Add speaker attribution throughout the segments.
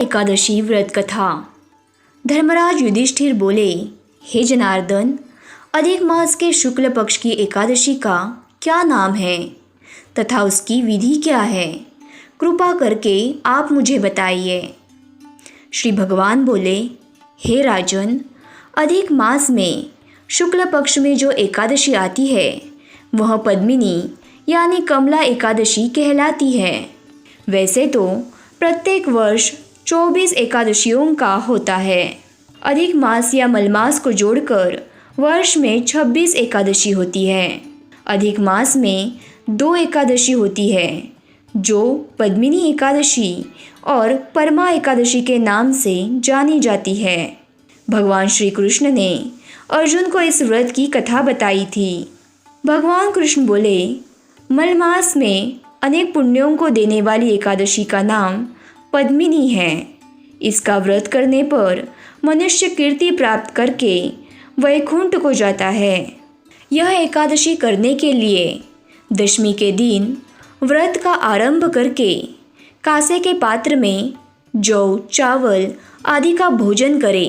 Speaker 1: एकादशी व्रत कथा। धर्मराज युधिष्ठिर बोले, हे जनार्दन, अधिक मास के शुक्ल पक्ष की एकादशी का क्या नाम है तथा उसकी विधि क्या है? कृपा करके आप मुझे बताइए। श्री भगवान बोले, हे राजन, अधिक मास में शुक्ल पक्ष में जो एकादशी आती है वह पद्मिनी यानी कमला एकादशी कहलाती है। वैसे तो प्रत्येक वर्ष 24 एकादशियों का होता है। अधिक मास या मलमास को जोड़कर वर्ष में 26 एकादशी होती है। अधिक मास में 2 एकादशी होती है जो पद्मिनी एकादशी और परमा एकादशी के नाम से जानी जाती है। भगवान श्री कृष्ण ने अर्जुन को इस व्रत की कथा बताई थी। भगवान कृष्ण बोले, मलमास में अनेक पुण्यों को देने वाली एकादशी का नाम पद्मिनी है। इसका व्रत करने पर मनुष्य कीर्ति प्राप्त करके वैकुंठ को जाता है। यह एकादशी करने के लिए दशमी के दिन व्रत का आरंभ करके कांसे के पात्र में जौ, चावल आदि का भोजन करे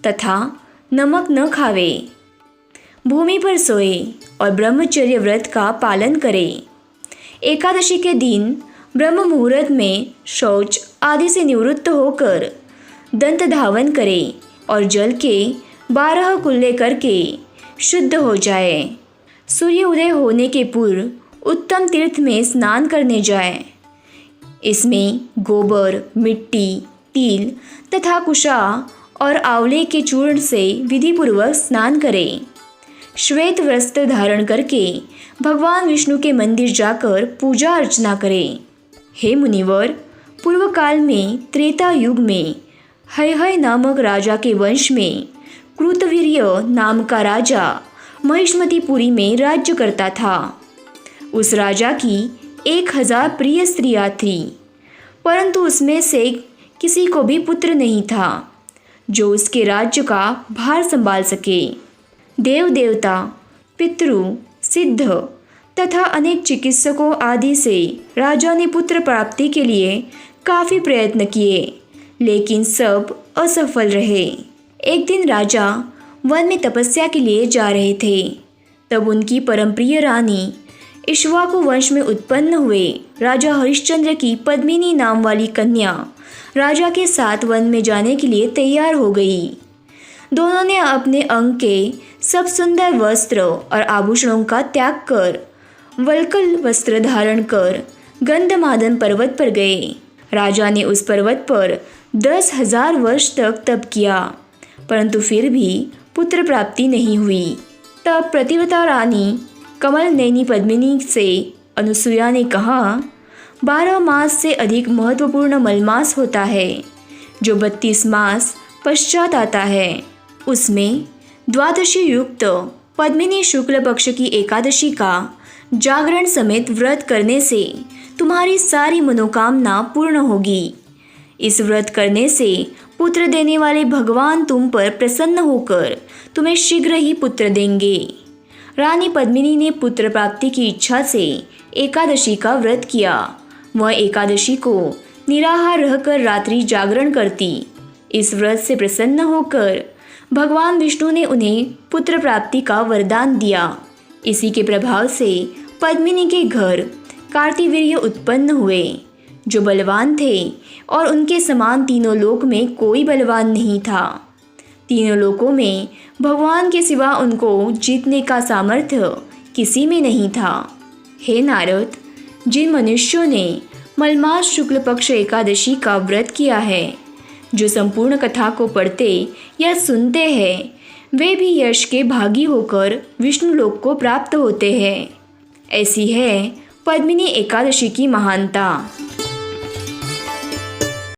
Speaker 1: तथा नमक न खावे, भूमि पर सोए और ब्रह्मचर्य व्रत का पालन करे। एकादशी के दिन ब्रह्म मुहूर्त में शौच आदि से निवृत्त होकर दंत धावन करे और जल के 12 कुल्ले करके शुद्ध हो जाए। सूर्य उदय होने के पूर्व उत्तम तीर्थ में स्नान करने जाए। इसमें गोबर, मिट्टी, तिल तथा कुशा और आंवले के चूर्ण से विधिपूर्वक स्नान करें। श्वेत वस्त्र धारण करके भगवान विष्णु के मंदिर जाकर पूजा अर्चना करें। हे मुनिवर, पूर्व काल में त्रेता युग में हय नामक राजा के वंश में कृतवीर्य नाम का राजा महिष्मतीपुरी में राज्य करता था। उस राजा की 1000 प्रिय स्त्रियां थीं, परंतु उसमें से किसी को भी पुत्र नहीं था जो उसके राज्य का भार संभाल सके। देव देवता, पितृ, सिद्ध तथा अनेक चिकित्सकों आदि से राजा ने पुत्र प्राप्ति के लिए काफ़ी प्रयत्न किए, लेकिन सब असफल रहे। एक दिन राजा वन में तपस्या के लिए जा रहे थे। तब उनकी परमप्रिय रानी इक्ष्वाकु वंश में उत्पन्न हुए राजा हरिश्चंद्र की पद्मिनी नाम वाली कन्या राजा के साथ वन में जाने के लिए तैयार हो गई। दोनों ने अपने अंग के सब सुंदर वस्त्र और आभूषणों का त्याग कर वल्कल वस्त्र धारण कर गंधमादन पर्वत पर गए। राजा ने उस पर्वत पर 10,000 वर्ष तक तप किया, परंतु फिर भी पुत्र प्राप्ति नहीं हुई। तब प्रतिव्रता रानी कमल नैनी पद्मिनी से अनुसुईया ने कहा, 12 मास से अधिक महत्वपूर्ण मलमास होता है जो 32 मास पश्चात आता है। उसमें द्वादशी युक्त पद्मिनी शुक्ल पक्ष की एकादशी का जागरण समेत व्रत करने से तुम्हारी सारी मनोकामना पूर्ण होगी। इस व्रत करने से पुत्र देने वाले भगवान तुम पर प्रसन्न होकर तुम्हें शीघ्र ही पुत्र देंगे। रानी पद्मिनी ने पुत्र प्राप्ति की इच्छा से एकादशी का व्रत किया। वह एकादशी को निराहार रहकर रात्रि जागरण करती। इस व्रत से प्रसन्न होकर भगवान विष्णु ने उन्हें पुत्र प्राप्ति का वरदान दिया। इसी के प्रभाव से पद्मिनी के घर कार्तिवीर्य उत्पन्न हुए जो बलवान थे और उनके समान तीनों लोक में कोई बलवान नहीं था। तीनों लोकों में भगवान के सिवा उनको जीतने का सामर्थ्य किसी में नहीं था। हे नारद, जिन मनुष्यों ने मलमास शुक्ल पक्ष एकादशी का व्रत किया है, जो संपूर्ण कथा को पढ़ते या सुनते हैं, वे भी यश के भागी होकर विष्णु लोक को प्राप्त होते हैं। ऐसी है पद्मिनी एकादशी की महानता।